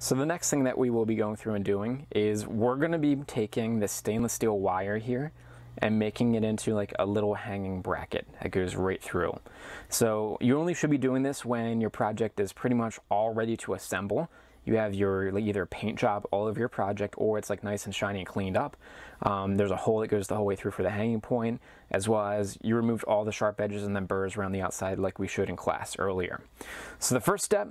So the next thing that we will be going through and doing is we're going to be taking the stainless steel wire here and making it into like a little hanging bracket that goes right through. So you only should be doing this when your project is pretty much all ready to assemble. You have your either paint job all over your project, or it's like nice and shiny and cleaned up. There's a hole that goes the whole way through for the hanging point, as well as you removed all the sharp edges and then burrs around the outside like we showed in class earlier. So the first step,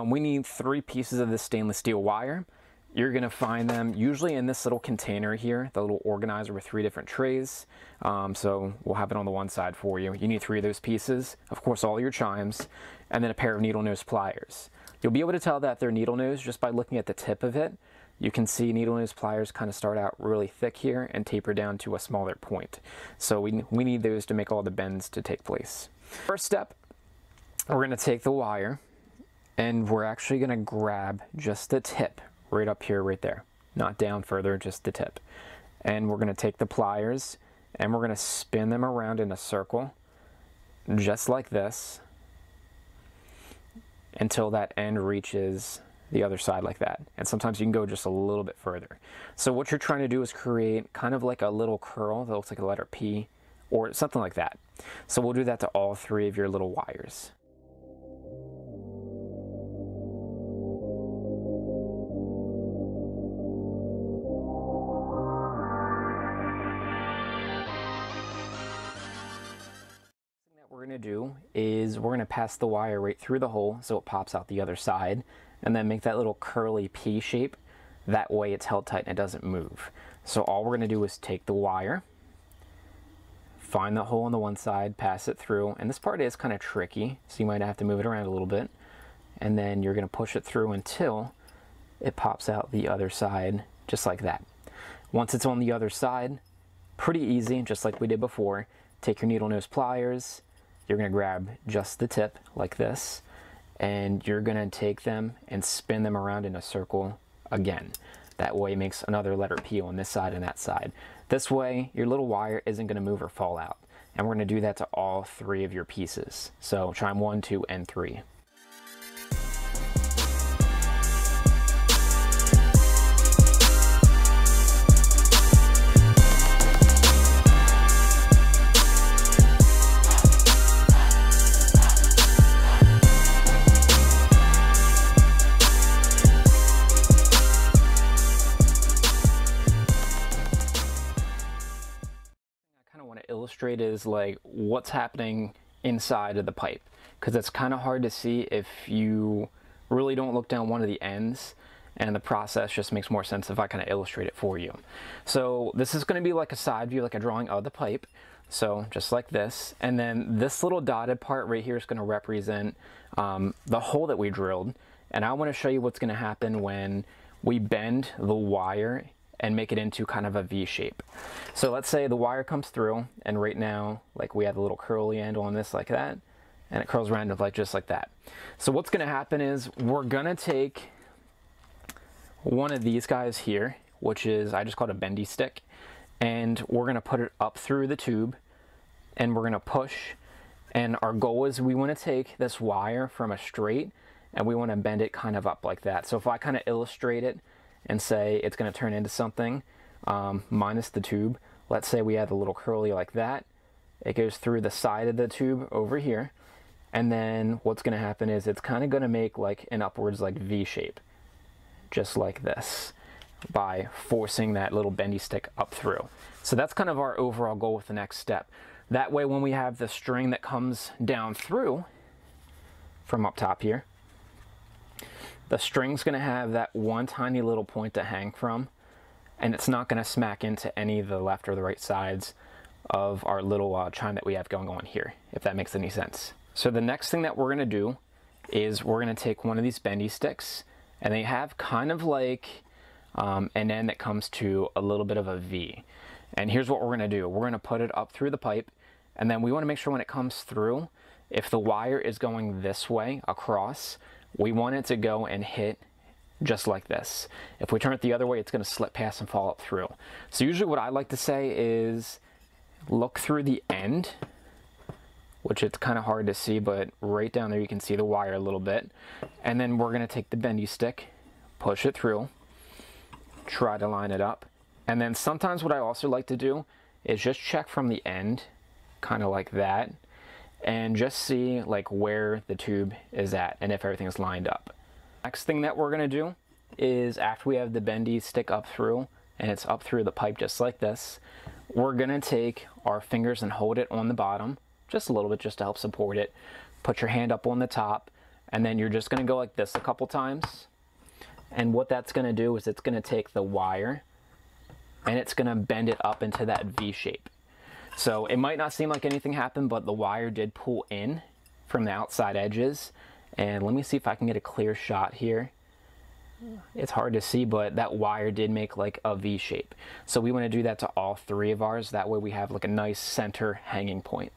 we need 3 pieces of this stainless steel wire. You're going to find them usually in this little container here, the little organizer with 3 different trays. So we'll have it on the one side for you. You need 3 of those pieces, of course all your chimes, and then a pair of needle nose pliers. You'll be able to tell that they're needle nose just by looking at the tip of it. You can see needle nose pliers kind of start out really thick here and taper down to a smaller point. So we need those to make all the bends to take place. First step, we're going to take the wire and we're actually going to grab just the tip right up here, right there. Not down further, just the tip. And we're going to take the pliers and we're going to spin them around in a circle, just like this, until that end reaches the other side like that. And sometimes you can go just a little bit further. So what you're trying to do is create kind of like a little curl that looks like a letter P or something like that. So we'll do that to all 3 of your little wires. What we're going to do is we're going to pass the wire right through the hole so it pops out the other side, and then make that little curly P shape. That way it's held tight and it doesn't move. So all we're going to do is take the wire, find the hole on the one side, pass it through, and this part is kind of tricky, so you might have to move it around a little bit, and then you're going to push it through until it pops out the other side, just like that. Once it's on the other side, pretty easy, just like we did before. Take your needle nose pliers, you're going to grab just the tip like this, and you're going to take them and spin them around in a circle again. That way it makes another letter P on this side and that side. This way your little wire isn't going to move or fall out. And we're going to do that to all 3 of your pieces. So chime 1, 2, and 3. Illustrate is like what's happening inside of the pipe, because it's kind of hard to see if you really don't look down one of the ends, and the process just makes more sense if I kind of illustrate it for you. So this is going to be like a side view, like a drawing of the pipe, so just like this, and then this little dotted part right here is going to represent the hole that we drilled, and I want to show you what's going to happen when we bend the wire and make it into kind of a V shape. So let's say the wire comes through, and right now, like we have a little curly end on this like that, and it curls around like just like that. So what's gonna happen is we're gonna take one of these guys here, which is, I just call it a bendy stick, and we're gonna put it up through the tube, and we're gonna push, and our goal is we wanna take this wire from a straight, and we wanna bend it kind of up like that. So if I kind of illustrate it, and say it's going to turn into something minus the tube. Let's say we have a little curly like that. It goes through the side of the tube over here, and then what's going to happen is it's kind of going to make like an upwards like V shape, just like this, by forcing that little bendy stick up through. So that's kind of our overall goal with the next step. That way when we have the string that comes down through from up top here, the string's going to have that one tiny little point to hang from, and it's not going to smack into any of the left or the right sides of our little chime that we have going on here, if that makes any sense. So the next thing that we're going to do is we're going to take one of these bendy sticks, and they have kind of like an end that comes to a little bit of a V. And here's what we're going to do. We're going to put it up through the pipe, and then we want to make sure when it comes through, if the wire is going this way across, we want it to go and hit just like this. If we turn it the other way, it's going to slip past and fall up through. So usually what I like to say is look through the end, which it's kind of hard to see, but right down there you can see the wire a little bit. And then we're going to take the bendy stick, push it through, try to line it up. And then sometimes what I also like to do is just check from the end, kind of like that, and just see like where the tube is at and if everything's lined up. Next thing that we're gonna do is, after we have the bendy stick up through and it's up through the pipe just like this, we're gonna take our fingers and hold it on the bottom just a little bit, just to help support it. Put your hand up on the top, and then you're just gonna go like this a couple times. And what that's gonna do is it's gonna take the wire and it's gonna bend it up into that V shape. So it might not seem like anything happened, but the wire did pull in from the outside edges. And let me see if I can get a clear shot here. It's hard to see, but that wire did make like a V shape. So we want to do that to all three of ours. That way we have like a nice center hanging point.